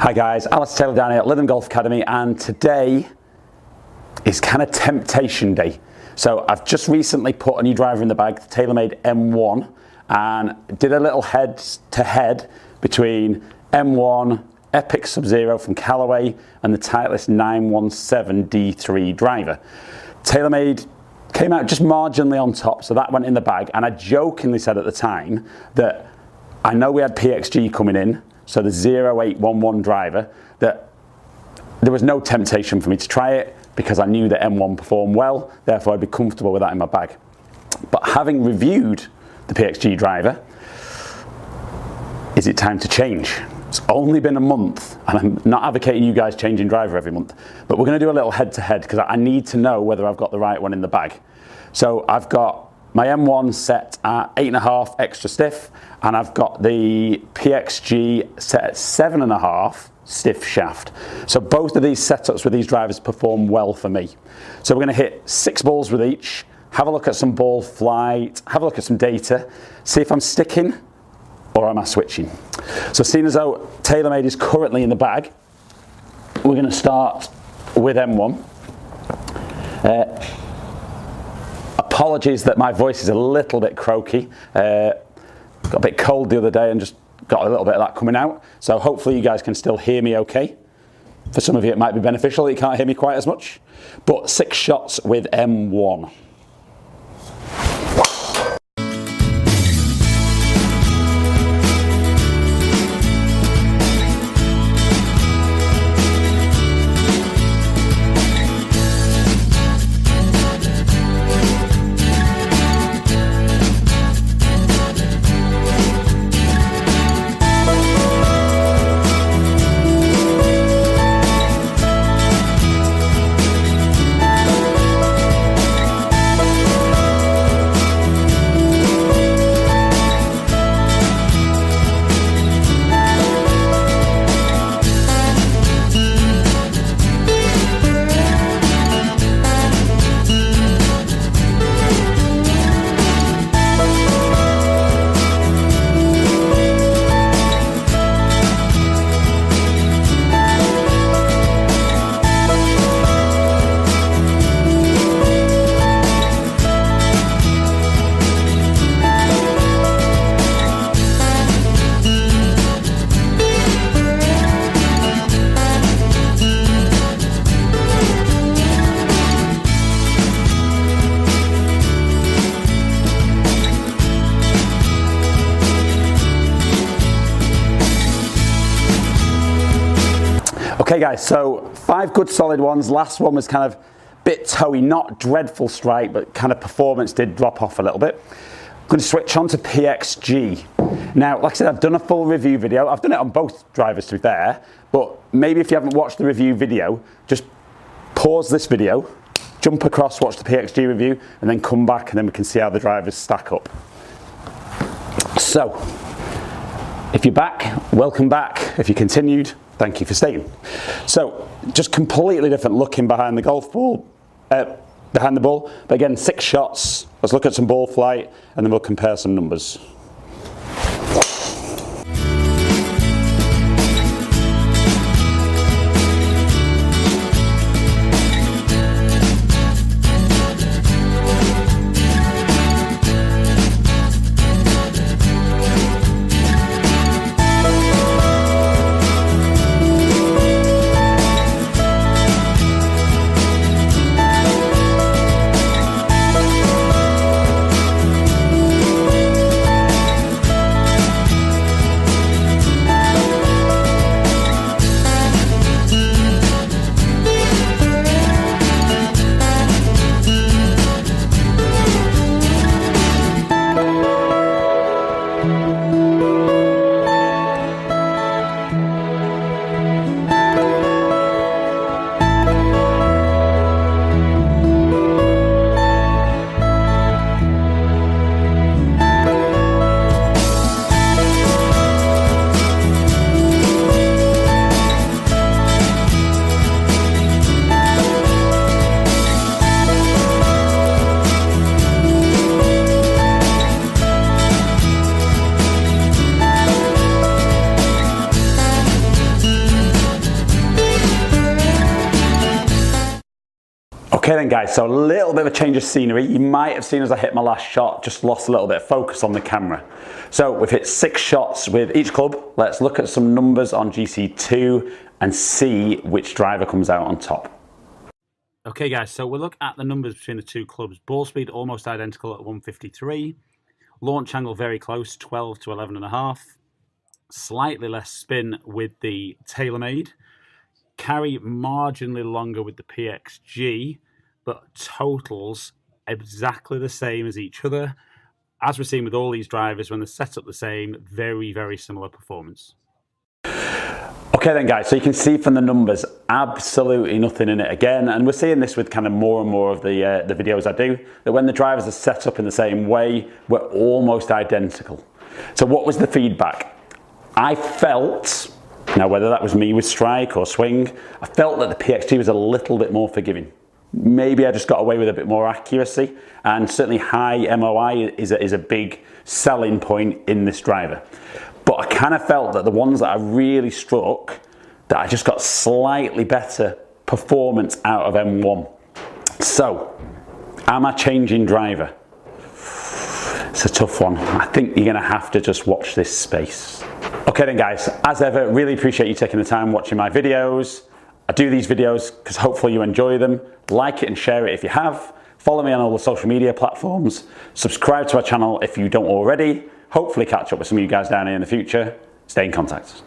Hi guys, Alex Taylor down here at Lytham Golf Academy, and today is kind of temptation day. So I've just recently put a new driver in the bag, the TaylorMade M1, and did a little head-to-head between M1 Epic Sub-Zero from Callaway and the Titleist 917 D3 driver. TaylorMade came out just marginally on top, so that went in the bag, and I jokingly said at the time that I know we had PXG coming in, so the 0811 driver, that there was no temptation for me to try it because I knew that M1 performed well, therefore I'd be comfortable with that in my bag. But having reviewed the PXG driver, is it time to change? It's only been a month, and I'm not advocating you guys changing driver every month, but we're going to do a little head-to-head because I need to know whether I've got the right one in the bag. So I've got my M1 set at 8.5 extra stiff, and I've got the PXG set at 7.5 stiff shaft. So both of these setups with these drivers perform well for me. So we're going to hit 6 balls with each, have a look at some ball flight, have a look at some data, see if I'm sticking or am I switching. So seeing as though TaylorMade is currently in the bag, we're going to start with M1. Apologies that my voice is a little bit croaky. Got a bit cold the other day and just got a little bit of that coming out. So hopefully you guys can still hear me okay. For some of you it might be beneficial that you can't hear me quite as much. But 6 shots with M1. Okay guys, so 5 good solid ones. Last one was kind of a bit toey, not dreadful strike, but kind of performance did drop off a little bit. I'm going to switch on to PXG. Now, like I said, I've done a full review video. I've done it on both drivers to be fair, but maybe if you haven't watched the review video, just pause this video, jump across, watch the PXG review, and then come back and then we can see how the drivers stack up. So, if you're back, welcome back. If you continued, thank you for staying. So, just completely different looking behind the golf ball, behind the ball. But again, 6 shots. Let's look at some ball flight, and then we'll compare some numbers. Okay then guys, so a little bit of a change of scenery. You might have seen as I hit my last shot, just lost a little bit of focus on the camera. So we've hit 6 shots with each club. Let's look at some numbers on GC2 and see which driver comes out on top. Okay guys, so we'll look at the numbers between the 2 clubs. Ball speed almost identical at 153. Launch angle very close, 12 to 11.5. Slightly less spin with the TaylorMade. Carry marginally longer with the PXG, but totals exactly the same as each other. As we're seeing with all these drivers, when they're set up the same, very, very similar performance. Okay then guys, so you can see from the numbers, absolutely nothing in it again, and we're seeing this with kind of more and more of the videos I do, that when the drivers are set up in the same way, we're almost identical. So what was the feedback? I felt, now whether that was me with strike or swing, I felt that the PXG was a little bit more forgiving. Maybe I just got away with a bit more accuracy, and certainly high MOI is a big selling point in this driver. But I kind of felt that the ones that I really struck, that I just got slightly better performance out of M1. So, am I changing driver? It's a tough one. I think you're going to have to just watch this space. Okay then guys, as ever, really appreciate you taking the time watching my videos. I do these videos because hopefully you enjoy them. Like it and share it if you have. Follow me on all the social media platforms. Subscribe to our channel if you don't already. Hopefully catch up with some of you guys down here in the future. Stay in contact.